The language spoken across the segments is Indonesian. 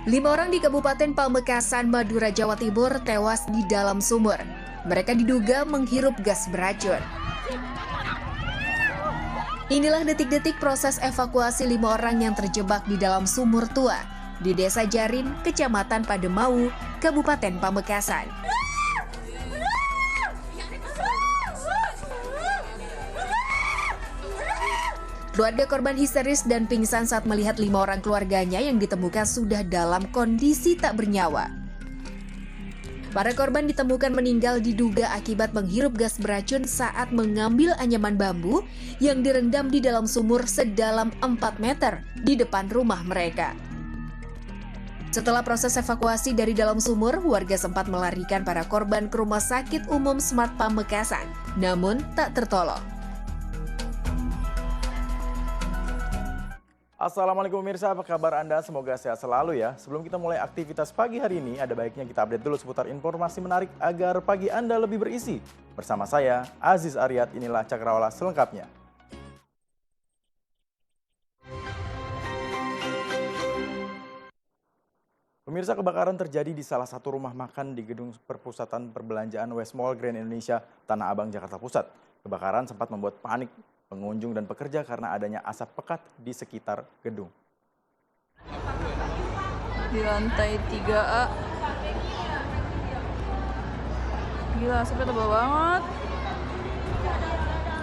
5 orang di Kabupaten Pamekasan, Madura, Jawa Timur tewas di dalam sumur. Mereka diduga menghirup gas beracun. Inilah detik-detik proses evakuasi 5 orang yang terjebak di dalam sumur tua di Desa Jarin, Kecamatan Pademau, Kabupaten Pamekasan. Keluarga korban histeris dan pingsan saat melihat 5 orang keluarganya yang ditemukan sudah dalam kondisi tak bernyawa. Para korban ditemukan meninggal diduga akibat menghirup gas beracun saat mengambil anyaman bambu yang direndam di dalam sumur sedalam 4 meter di depan rumah mereka. Setelah proses evakuasi dari dalam sumur, warga sempat melarikan para korban ke Rumah Sakit Umum Smart Pamekasan, namun tak tertolong. Assalamualaikum pemirsa, apa kabar Anda? Semoga sehat selalu ya. Sebelum kita mulai aktivitas pagi hari ini, ada baiknya kita update dulu seputar informasi menarik agar pagi Anda lebih berisi. Bersama saya, Aziz Aryat, inilah Cakrawala selengkapnya. Pemirsa, kebakaran terjadi di salah satu rumah makan di gedung perpusatan perbelanjaan West Mall Grand Indonesia, Tanah Abang, Jakarta Pusat. Kebakaran sempat membuat panik pengunjung dan pekerja karena adanya asap pekat di sekitar gedung. Di lantai 3A. Gila, asapnya tebal banget.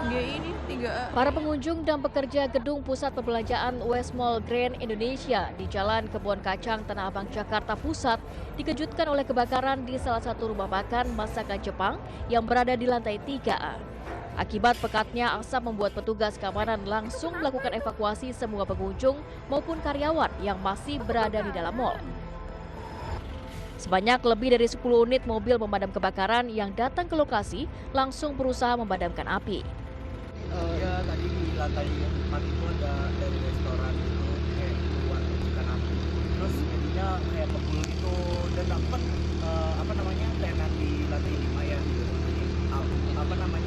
Ini 3A. Para pengunjung dan pekerja gedung pusat perbelanjaan West Mall Grand Indonesia di Jalan Kebon Kacang, Tanah Abang, Jakarta Pusat dikejutkan oleh kebakaran di salah satu rumah makan masakan Jepang yang berada di lantai 3A. Akibat pekatnya asap membuat petugas keamanan langsung melakukan evakuasi semua pengunjung maupun karyawan yang masih berada di dalam mal. Sebanyak lebih dari 10 unit mobil pemadam kebakaran yang datang ke lokasi langsung berusaha memadamkan api. Ya tadi di lantai 4 itu ada dari restoran itu kayak keluar percikan api. Terus jadinya kayak kebul gitu dan dapat tenan di lantai 5 ya.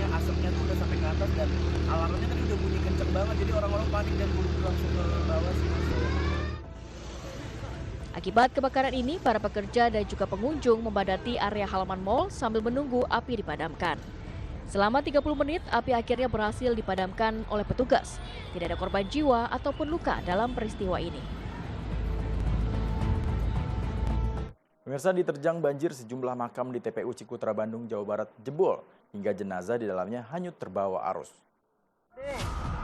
Asapnya tuh udah sampai ke atas dan alarmnya tadi udah bunyi kenceng banget, jadi orang-orang panik dan buru-buru langsung ke bawah sih. Akibat kebakaran ini, para pekerja dan juga pengunjung memadati area halaman mal sambil menunggu api dipadamkan. Selama 30 menit, api akhirnya berhasil dipadamkan oleh petugas. Tidak ada korban jiwa ataupun luka dalam peristiwa ini. Pemirsa, diterjang banjir sejumlah makam di TPU Cikutra, Bandung, Jawa Barat jebol hingga jenazah di dalamnya hanyut terbawa arus.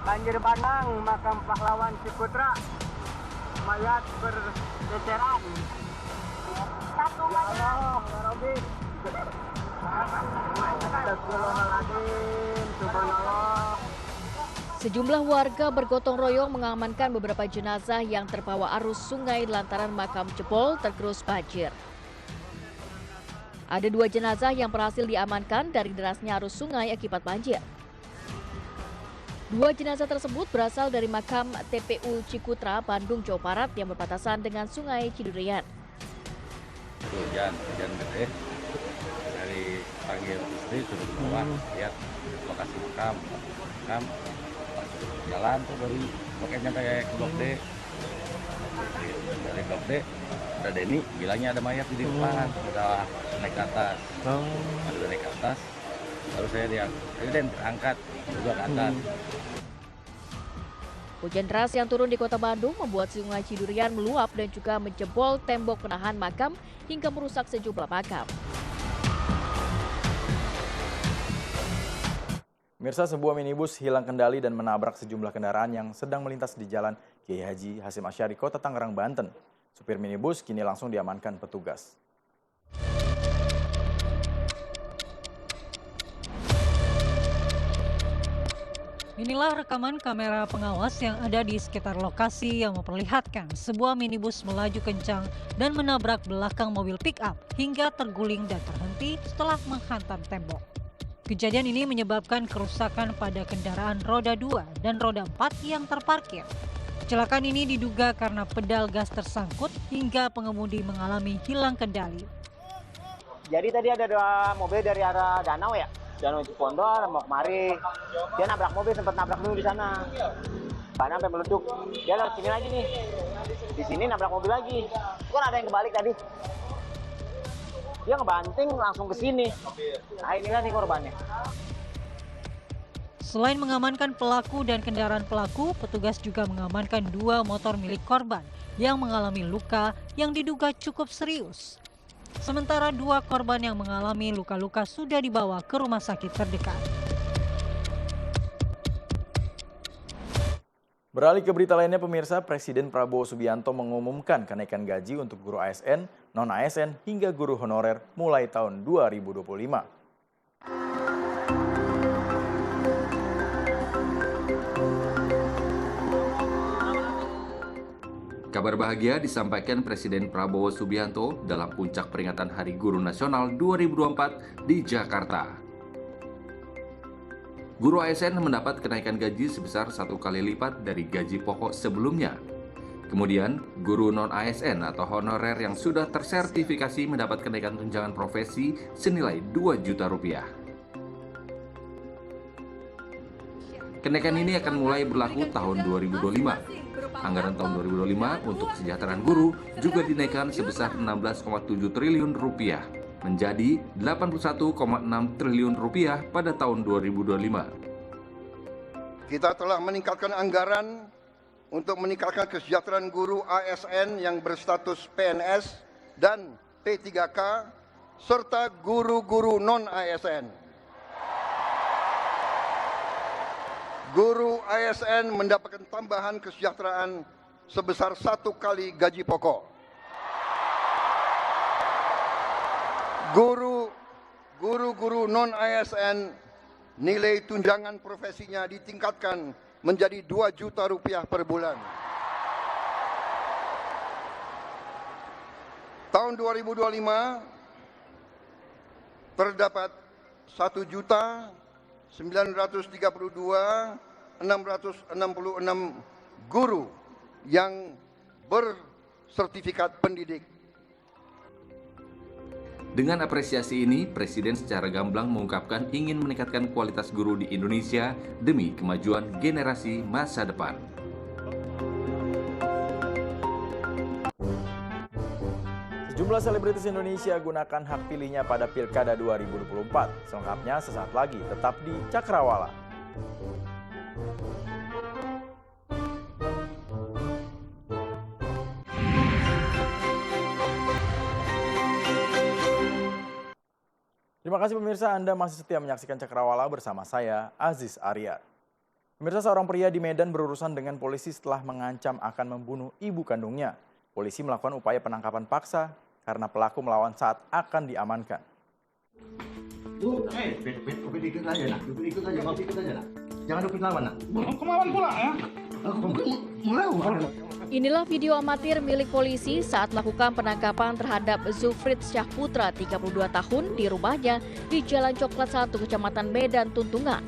Banjir bandang makam pahlawan Cikutra, mayat berceceran. Satu mayat. Sejumlah warga bergotong royong mengamankan beberapa jenazah yang terbawa arus sungai lantaran makam jebol tergerus banjir. Ada 2 jenazah yang berhasil diamankan dari derasnya arus sungai akibat banjir. 2 jenazah tersebut berasal dari makam TPU Cikutra, Bandung, Jawa Barat yang berbatasan dengan Sungai Cidurian. Hujan gede. Dari panggil istri turun ke bawah, lihat lokasi makam jalan tuh dari pokoknya kayak ke Blok D. Dari Blok D ada Denny bilangnya ada mayat di depan, udah naik ke atas. Udah naik ke atas, lalu saya angkat juga ke atas. Hujan deras yang turun di kota Bandung membuat Sungai Cidurian meluap dan juga menjebol tembok penahan makam hingga merusak sejumlah makam. Pemirsa, sebuah minibus hilang kendali dan menabrak sejumlah kendaraan yang sedang melintas di Jalan Kiai Haji Hasyim Asy'ari, Kota Tangerang, Banten. Supir minibus kini langsung diamankan petugas. Inilah rekaman kamera pengawas yang ada di sekitar lokasi yang memperlihatkan sebuah minibus melaju kencang dan menabrak belakang mobil pick-up hingga terguling dan terhenti setelah menghantam tembok. Kejadian ini menyebabkan kerusakan pada kendaraan roda 2 dan roda 4 yang terparkir. Kecelakaan ini diduga karena pedal gas tersangkut hingga pengemudi mengalami hilang kendali. Jadi tadi ada 2 mobil dari arah danau ya. Jalan menuju Pondok, mau kemari. Dia nabrak mobil, sempat nabrak dulu di sana. Ban sampai meleduk. Dia lewat sini lagi nih. Di sini nabrak mobil lagi. Kan ada yang kebalik tadi. Dia ngebanting langsung ke sini. Nah inilah nih korbannya. Selain mengamankan pelaku dan kendaraan pelaku, petugas juga mengamankan 2 motor milik korban yang mengalami luka yang diduga cukup serius. Sementara 2 korban yang mengalami luka-luka sudah dibawa ke rumah sakit terdekat. Beralih ke berita lainnya, pemirsa, Presiden Prabowo Subianto mengumumkan kenaikan gaji untuk guru ASN, non-ASN, hingga guru honorer mulai tahun 2025. Kabar bahagia disampaikan Presiden Prabowo Subianto dalam puncak peringatan Hari Guru Nasional 2024 di Jakarta. Guru ASN mendapat kenaikan gaji sebesar 1 kali lipat dari gaji pokok sebelumnya. Kemudian, guru non-ASN atau honorer yang sudah tersertifikasi mendapat kenaikan tunjangan profesi senilai 2 juta rupiah. Kenaikan ini akan mulai berlaku tahun 2025. Anggaran tahun 2025 untuk kesejahteraan guru juga dinaikkan sebesar 16,7 triliun rupiah menjadi 81,6 triliun rupiah pada tahun 2025. Kita telah meningkatkan anggaran untuk meningkatkan kesejahteraan guru ASN yang berstatus PNS dan P3K serta guru-guru non-ASN. Guru ASN mendapatkan tambahan kesejahteraan sebesar 1 kali gaji pokok. Guru-guru non-ASN nilai tunjangan profesinya ditingkatkan menjadi 2 juta rupiah per bulan. Tahun 2025 terdapat 1.932.666 guru yang bersertifikat pendidik. Dengan apresiasi ini, Presiden secara gamblang mengungkapkan ingin meningkatkan kualitas guru di Indonesia demi kemajuan generasi masa depan. Sejumlah selebritis Indonesia gunakan hak pilihnya pada Pilkada 2024. Selengkapnya sesaat lagi, tetap di Cakrawala. Terima kasih pemirsa, Anda masih setia menyaksikan Cakrawala bersama saya, Aziz Arya. Pemirsa, seorang pria di Medan berurusan dengan polisi setelah mengancam akan membunuh ibu kandungnya. Polisi melakukan upaya penangkapan paksa karena pelaku melawan saat akan diamankan. Ikut aja nak, ikut aja nak. Jangan ikut lawan nak. Kemauan pula ya? Inilah video amatir milik polisi saat melakukan penangkapan terhadap Zufrid Syahputra, 32 tahun, di rumahnya di Jalan Coklat 1, Kecamatan Medan, Tuntungan.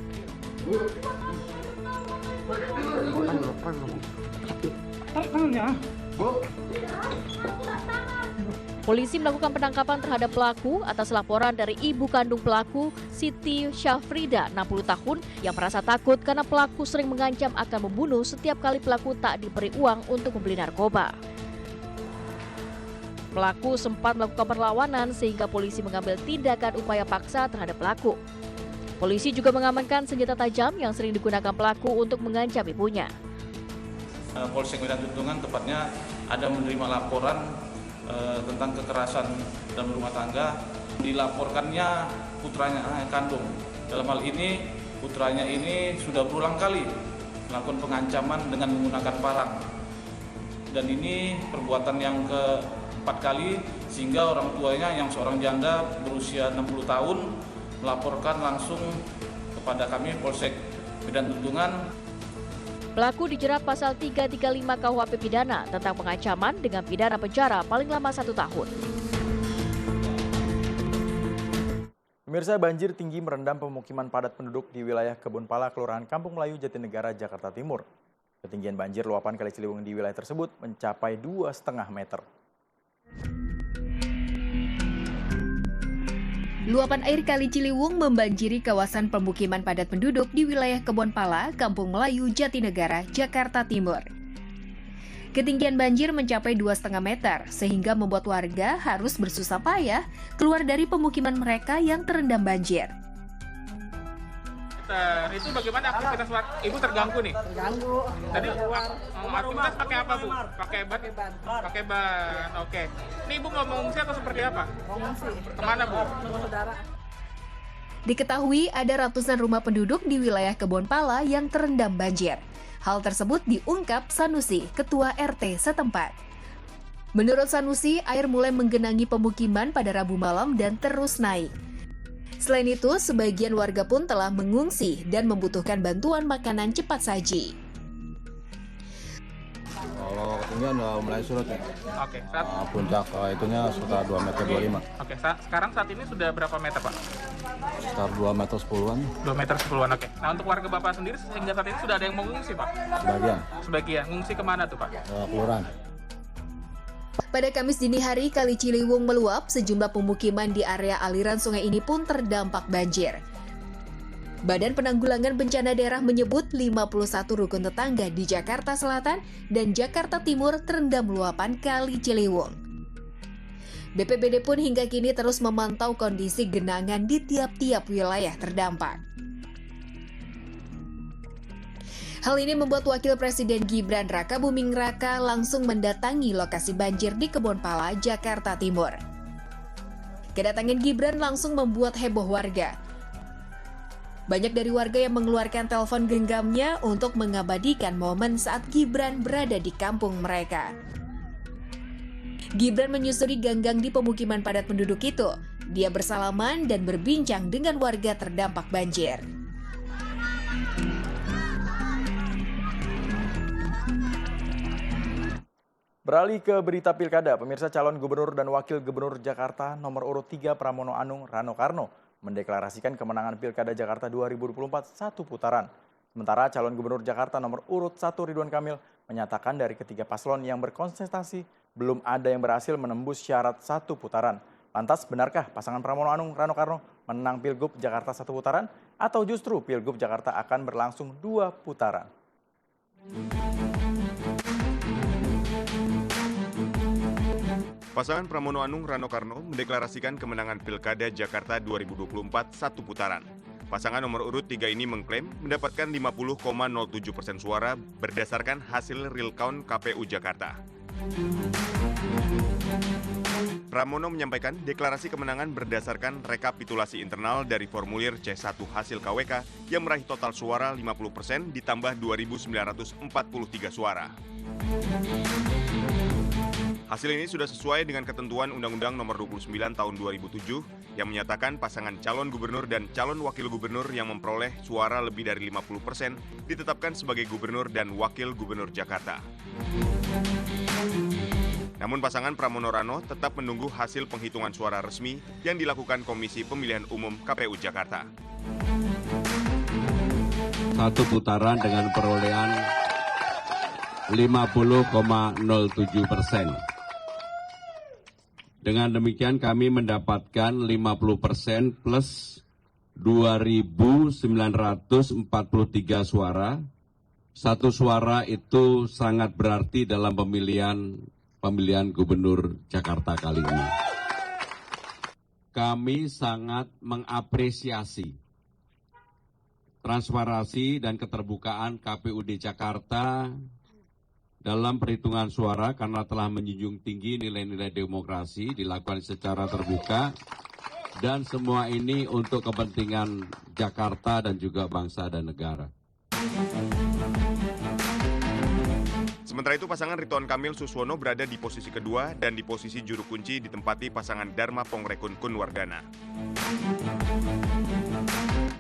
Polisi melakukan penangkapan terhadap pelaku atas laporan dari ibu kandung pelaku, Siti Syafrida, 60 tahun, yang merasa takut karena pelaku sering mengancam akan membunuh setiap kali pelaku tak diberi uang untuk membeli narkoba. Pelaku sempat melakukan perlawanan sehingga polisi mengambil tindakan upaya paksa terhadap pelaku. Polisi juga mengamankan senjata tajam yang sering digunakan pelaku untuk mengancam ibunya. Polsek Medan Tuntungan tepatnya ada menerima laporan tentang kekerasan dalam rumah tangga. Dilaporkannya putranya kandung. Dalam hal ini putranya ini sudah berulang kali melakukan pengancaman dengan menggunakan parang. Dan ini perbuatan yang keempat kali, sehingga orang tuanya yang seorang janda berusia 60 tahun melaporkan langsung kepada kami Polsek Medan Tuntungan. Pelaku dijerat pasal 335 KUHP pidana tentang pengancaman dengan pidana penjara paling lama 1 tahun. Pemirsa, banjir tinggi merendam pemukiman padat penduduk di wilayah Kebonpala, Kelurahan Kampung Melayu, Jatinegara, Jakarta Timur. Ketinggian banjir luapan Kali Ciliwung di wilayah tersebut mencapai 2,5 meter. Luapan air Kali Ciliwung membanjiri kawasan pemukiman padat penduduk di wilayah Kebonpala, Kampung Melayu, Jatinegara, Jakarta Timur. Ketinggian banjir mencapai 2,5 meter, sehingga membuat warga harus bersusah payah keluar dari pemukiman mereka yang terendam banjir. Itu bagaimana aktivitas Ibu terganggu nih? Terganggu. Tadi aktivitas pakai apa, Bu? Pakai ban. Pakai ban. Oke. Ini Ibu mau mengungsi atau seperti apa? Mengungsi. Kemana, Bu? Rumah saudara. Diketahui ada ratusan rumah penduduk di wilayah Kebonpala yang terendam banjir. Hal tersebut diungkap Sanusi, Ketua RT setempat. Menurut Sanusi, air mulai menggenangi pemukiman pada Rabu malam dan terus naik. Selain itu, sebagian warga pun telah mengungsi dan membutuhkan bantuan makanan cepat saji. Kalau ketinggian udah mulai surut ya. Oke. Puncak itunya sekitar 2,25 meter. Oke, sekarang saat ini sudah berapa meter, Pak? Sekitar 2 meter 10-an. 2 meter 10-an, oke. Nah, untuk warga Bapak sendiri sehingga saat ini sudah ada yang mengungsi, Pak? Sebagian. Ngungsi kemana tuh, Pak? Kelurahan. Pada Kamis dini hari, Kali Ciliwung meluap, sejumlah pemukiman di area aliran sungai ini pun terdampak banjir. Badan Penanggulangan Bencana Daerah menyebut 51 rukun tetangga di Jakarta Selatan dan Jakarta Timur terendam luapan Kali Ciliwung. BPBD pun hingga kini terus memantau kondisi genangan di tiap-tiap wilayah terdampak. Hal ini membuat Wakil Presiden Gibran Rakabuming Raka langsung mendatangi lokasi banjir di Kebonpala, Jakarta Timur. Kedatangan Gibran langsung membuat heboh warga. Banyak dari warga yang mengeluarkan telepon genggamnya untuk mengabadikan momen saat Gibran berada di kampung mereka. Gibran menyusuri gang-gang di pemukiman padat penduduk itu. Dia bersalaman dan berbincang dengan warga terdampak banjir. Beralih ke berita pilkada, pemirsa, calon gubernur dan wakil gubernur Jakarta nomor urut 3 Pramono Anung Rano Karno mendeklarasikan kemenangan Pilkada Jakarta 2024 satu putaran. Sementara calon gubernur Jakarta nomor urut 1 Ridwan Kamil menyatakan dari ketiga paslon yang berkontestasi belum ada yang berhasil menembus syarat satu putaran. Lantas benarkah pasangan Pramono Anung Rano Karno menang Pilgub Jakarta satu putaran atau justru Pilgub Jakarta akan berlangsung 2 putaran? Pasangan Pramono Anung Rano Karno mendeklarasikan kemenangan Pilkada Jakarta 2024 satu putaran. Pasangan nomor urut 3 ini mengklaim mendapatkan 50,07% suara berdasarkan hasil real count KPU Jakarta. Pramono menyampaikan deklarasi kemenangan berdasarkan rekapitulasi internal dari formulir C1 hasil KWK yang meraih total suara 50% ditambah 2.943 suara. Hasil ini sudah sesuai dengan ketentuan Undang-Undang Nomor 29 Tahun 2007 yang menyatakan pasangan calon gubernur dan calon wakil gubernur yang memperoleh suara lebih dari 50% ditetapkan sebagai gubernur dan wakil gubernur Jakarta. Namun pasangan Pramono Rano tetap menunggu hasil penghitungan suara resmi yang dilakukan Komisi Pemilihan Umum KPU Jakarta. Satu putaran dengan perolehan 50,07%. Dengan demikian kami mendapatkan 50% plus 2.943 suara. Satu suara itu sangat berarti dalam pemilihan gubernur Jakarta kali ini. Kami sangat mengapresiasi transparansi dan keterbukaan KPUD Jakarta dalam perhitungan suara karena telah menjunjung tinggi nilai-nilai demokrasi dilakukan secara terbuka dan semua ini untuk kepentingan Jakarta dan juga bangsa dan negara. Sementara itu pasangan Ridwan Kamil Suswono berada di posisi kedua dan di posisi juru kunci ditempati pasangan Dharma Pongrekun Kunwardana.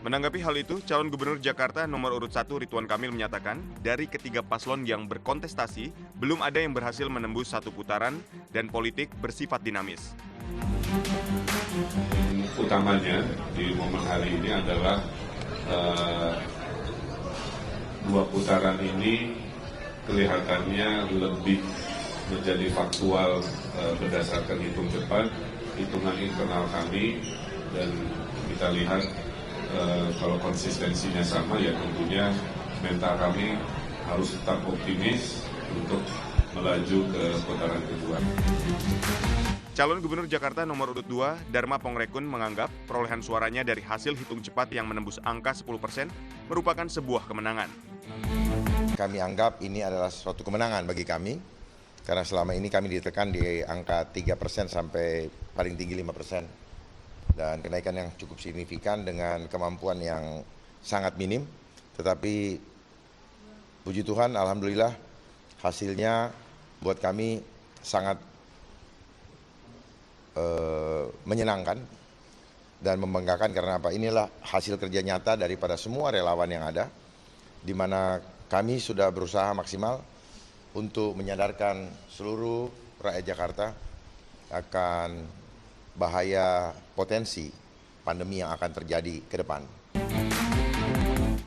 Menanggapi hal itu, calon gubernur Jakarta nomor urut 1 Ridwan Kamil menyatakan dari ketiga paslon yang berkontestasi, belum ada yang berhasil menembus satu putaran dan politik bersifat dinamis. Utamanya di momen hari ini adalah dua putaran ini kelihatannya lebih menjadi faktual berdasarkan hitungan internal kami dan kita lihat kalau konsistensinya sama ya tentunya mental kami harus tetap optimis untuk melaju ke putaran kedua. Calon Gubernur Jakarta nomor urut 2, Dharma Pongrekun menganggap perolehan suaranya dari hasil hitung cepat yang menembus angka 10% merupakan sebuah kemenangan. Kami anggap ini adalah suatu kemenangan bagi kami, karena selama ini kami ditekan di angka 3% sampai paling tinggi 5%. Dan kenaikan yang cukup signifikan dengan kemampuan yang sangat minim, tetapi puji Tuhan, alhamdulillah hasilnya buat kami sangat menyenangkan dan membanggakan karena apa? Inilah hasil kerja nyata daripada semua relawan yang ada, di mana kami sudah berusaha maksimal untuk menyadarkan seluruh rakyat Jakarta akan bahaya potensi pandemi yang akan terjadi ke depan.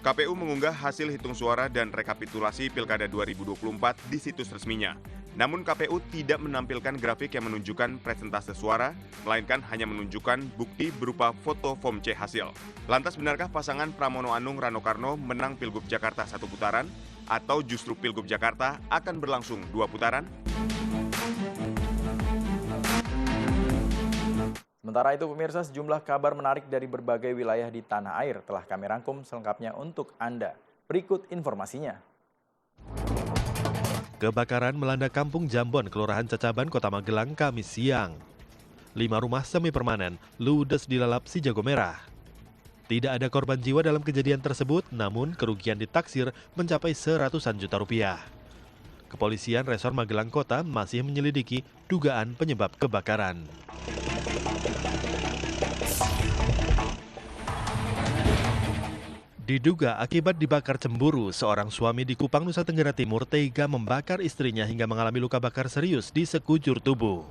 KPU mengunggah hasil hitung suara dan rekapitulasi Pilkada 2024 di situs resminya. Namun KPU tidak menampilkan grafik yang menunjukkan presentase suara, melainkan hanya menunjukkan bukti berupa foto form C hasil. Lantas benarkah pasangan Pramono Anung Rano Karno menang Pilgub Jakarta 1 putaran, atau justru Pilgub Jakarta akan berlangsung 2 putaran? Sementara itu pemirsa, sejumlah kabar menarik dari berbagai wilayah di tanah air telah kami rangkum selengkapnya untuk Anda. Berikut informasinya. Kebakaran melanda Kampung Jambon, Kelurahan Cacaban, Kota Magelang, Kamis siang. 5 rumah semi permanen ludes dilalap si jago merah. Tidak ada korban jiwa dalam kejadian tersebut, namun kerugian ditaksir mencapai seratusan juta rupiah. Kepolisian Resor Magelang Kota masih menyelidiki dugaan penyebab kebakaran. Diduga akibat dibakar cemburu, seorang suami di Kupang, Nusa Tenggara Timur tega membakar istrinya hingga mengalami luka bakar serius di sekujur tubuh.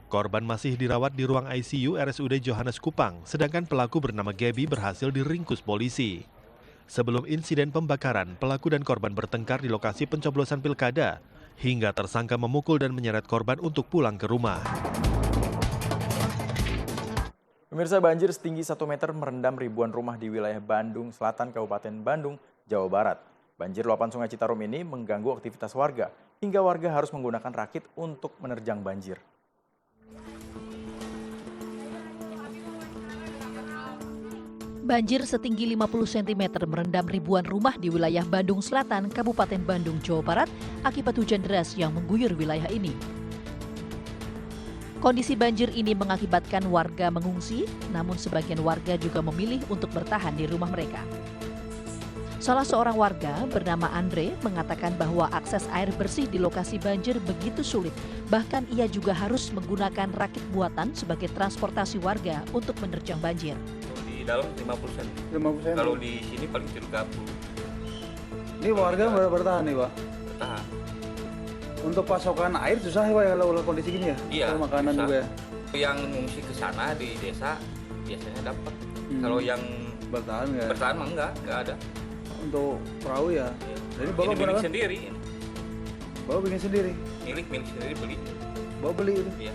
Korban masih dirawat di ruang ICU RSUD Johannes Kupang, sedangkan pelaku bernama Gaby berhasil diringkus polisi. Sebelum insiden pembakaran, pelaku dan korban bertengkar di lokasi pencoblosan pilkada, hingga tersangka memukul dan menyeret korban untuk pulang ke rumah. Pemirsa, banjir setinggi 1 meter merendam ribuan rumah di wilayah Bandung Selatan, Kabupaten Bandung, Jawa Barat. Banjir luapan Sungai Citarum ini mengganggu aktivitas warga, hingga warga harus menggunakan rakit untuk menerjang banjir. Banjir setinggi 50 cm merendam ribuan rumah di wilayah Bandung Selatan, Kabupaten Bandung, Jawa Barat akibat hujan deras yang mengguyur wilayah ini. Kondisi banjir ini mengakibatkan warga mengungsi, namun sebagian warga juga memilih untuk bertahan di rumah mereka. Salah seorang warga bernama Andre mengatakan bahwa akses air bersih di lokasi banjir begitu sulit. Bahkan ia juga harus menggunakan rakit buatan sebagai transportasi warga untuk menerjang banjir. Di dalam 50 cm. Kalau di sini paling 30. Ini warga bertahan nih, Pak? Bertahan. Untuk pasokan air susah ya Pak, kalau kondisi gini ya? Iya, kalau makanan susah. juga ya? Yang mengungsi ke sana di desa biasanya dapat. Kalau yang bertahan nggak? Bertahan mah enggak ada. Untuk perahu ya? Iya. Jadi Ini Bapak milik sendiri. Bapak bikin sendiri? Milik sendiri beli. Bapak beli itu? Iya.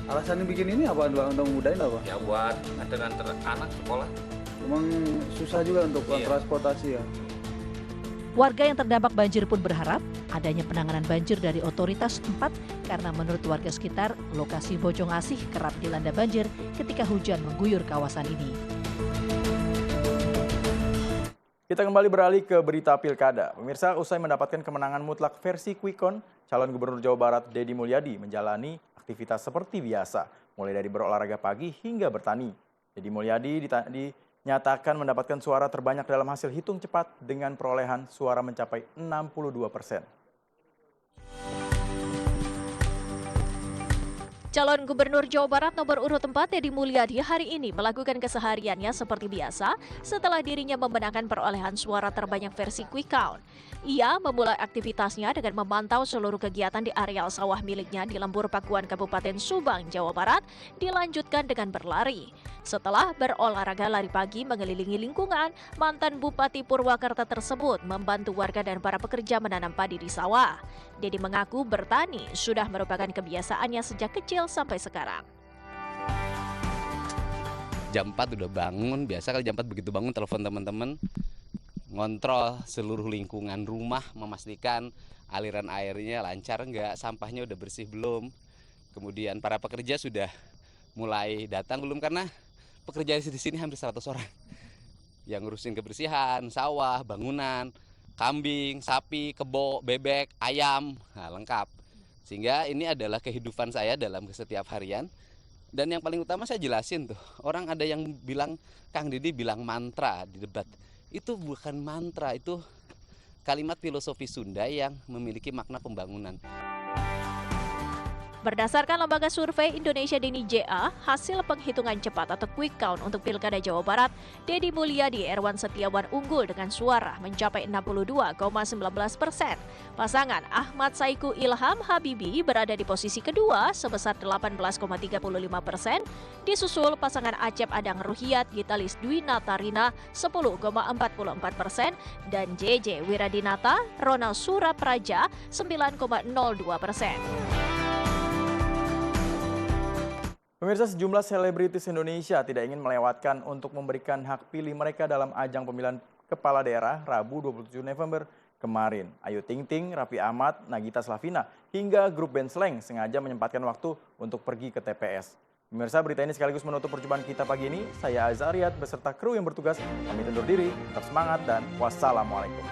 Alasan bikin ini apa? Untuk mudahin apa? Ya buat nganter anak sekolah. Memang susah juga untuk transportasi ya? Warga yang terdampak banjir pun berharap adanya penanganan banjir dari otoritas setempat karena menurut warga sekitar, lokasi Bojong Asih kerap dilanda banjir ketika hujan mengguyur kawasan ini. Kita kembali beralih ke berita pilkada. Pemirsa, usai mendapatkan kemenangan mutlak versi Quick Count, calon Gubernur Jawa Barat Deddy Mulyadi menjalani aktivitas seperti biasa, mulai dari berolahraga pagi hingga bertani. Deddy Mulyadi dinyatakan mendapatkan suara terbanyak dalam hasil hitung cepat dengan perolehan suara mencapai 62%. Calon Gubernur Jawa Barat nomor urut 4 Deddy Mulyadi hari ini melakukan kesehariannya seperti biasa setelah dirinya memenangkan perolehan suara terbanyak versi Quick Count. Ia memulai aktivitasnya dengan memantau seluruh kegiatan di areal sawah miliknya di Lembur Pakuan, Kabupaten Subang, Jawa Barat, dilanjutkan dengan berlari. Setelah berolahraga lari pagi mengelilingi lingkungan, mantan Bupati Purwakarta tersebut membantu warga dan para pekerja menanam padi di sawah. Deddy mengaku bertani sudah merupakan kebiasaannya sejak kecil sampai sekarang. jam 4 udah bangun. Biasa kalau jam 4 begitu bangun telepon teman-teman, ngontrol seluruh lingkungan rumah, memastikan aliran airnya lancar enggak, sampahnya udah bersih belum. Kemudian para pekerja sudah mulai datang belum, karena pekerja di sini hampir 100 orang. Yang ngurusin kebersihan, sawah, bangunan, kambing, sapi, kebo, bebek, ayam, nah, lengkap. Sehingga ini adalah kehidupan saya dalam setiap harian. Dan yang paling utama saya jelasin tuh, orang ada yang bilang, Kang Didi bilang mantra di debat. Itu bukan mantra, itu kalimat filosofi Sunda yang memiliki makna pembangunan. Berdasarkan lembaga survei Indonesia Dini JA, hasil penghitungan cepat atau quick count untuk Pilkada Jawa Barat, Deddy Mulyadi Erwan Setiawan unggul dengan suara mencapai 62,19%. Pasangan Ahmad Saiku Ilham Habibie berada di posisi kedua sebesar 18,35%, disusul pasangan Acep Adang Ruhiyat Gitalis Dwi Natarina 10,44% dan JJ Wiradinata Ronald Surapraja 9,02%. Pemirsa, sejumlah selebritis Indonesia tidak ingin melewatkan untuk memberikan hak pilih mereka dalam ajang pemilihan kepala daerah Rabu 27 November kemarin. Ayu Ting Ting, Raffi Ahmad, Nagita Slavina, hingga grup band Slank sengaja menyempatkan waktu untuk pergi ke TPS. Pemirsa, berita ini sekaligus menutup perjumpaan kita pagi ini. Saya Azariat beserta kru yang bertugas pamit undur diri. Tetap semangat dan wassalamualaikum.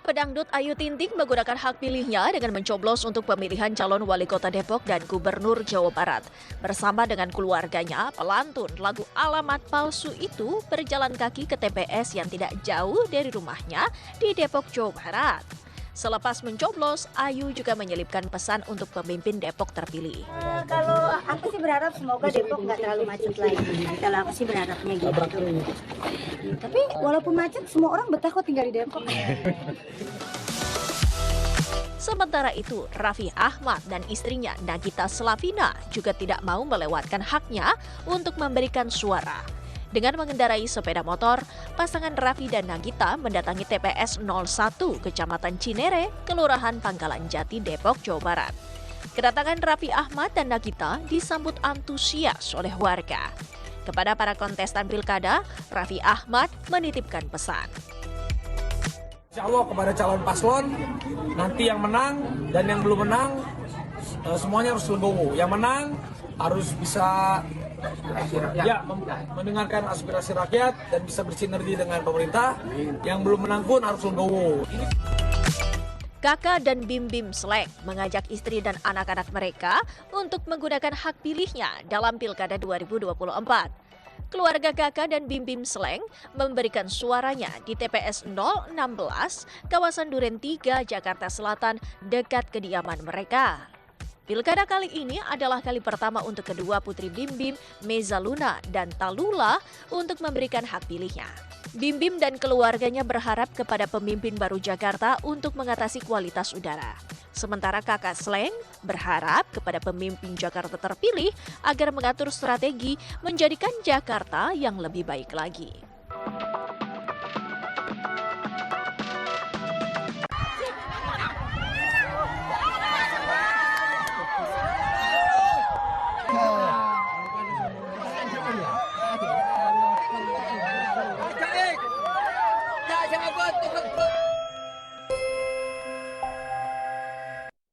Pedangdut Ayu Ting Ting menggunakan hak pilihnya dengan mencoblos untuk pemilihan calon wali kota Depok dan gubernur Jawa Barat. Bersama dengan keluarganya, pelantun lagu Alamat Palsu itu berjalan kaki ke TPS yang tidak jauh dari rumahnya di Depok, Jawa Barat. Selepas mencoblos, Ayu juga menyelipkan pesan untuk pemimpin Depok terpilih. Kalau aku sih berharap semoga Depok nggak terlalu macet lagi. Kalau aku sih berharapnya gitu. Tapi walaupun macet, semua orang betah kok tinggal di Depok. Sementara itu, Raffi Ahmad dan istrinya Nagita Slavina juga tidak mau melewatkan haknya untuk memberikan suara. Dengan mengendarai sepeda motor, pasangan Raffi dan Nagita mendatangi TPS 01 Kecamatan Cinere, Kelurahan Pangkalan Jati, Depok, Jawa Barat. Kedatangan Raffi Ahmad dan Nagita disambut antusias oleh warga. Kepada para kontestan pilkada, Raffi Ahmad menitipkan pesan. Insya Allah kepada calon paslon, nanti yang menang dan yang belum menang, semuanya harus legowo. Yang menang harus bisa mendengarkan aspirasi rakyat dan bisa bersinergi dengan pemerintah. Yang belum menang pun harus legowo. Kakak dan Bim Bim Slank mengajak istri dan anak-anak mereka untuk menggunakan hak pilihnya dalam Pilkada 2024. Keluarga Kakak dan Bim Bim Slank memberikan suaranya di TPS 016, kawasan Duren 3, Jakarta Selatan, dekat kediaman mereka. Pilkada kali ini adalah kali pertama untuk kedua putri Bim Bim, Mezaluna dan Talula untuk memberikan hak pilihnya. Bim Bim dan keluarganya berharap kepada pemimpin baru Jakarta untuk mengatasi kualitas udara. Sementara kakak Slank berharap kepada pemimpin Jakarta terpilih agar mengatur strategi menjadikan Jakarta yang lebih baik lagi. Jangan buat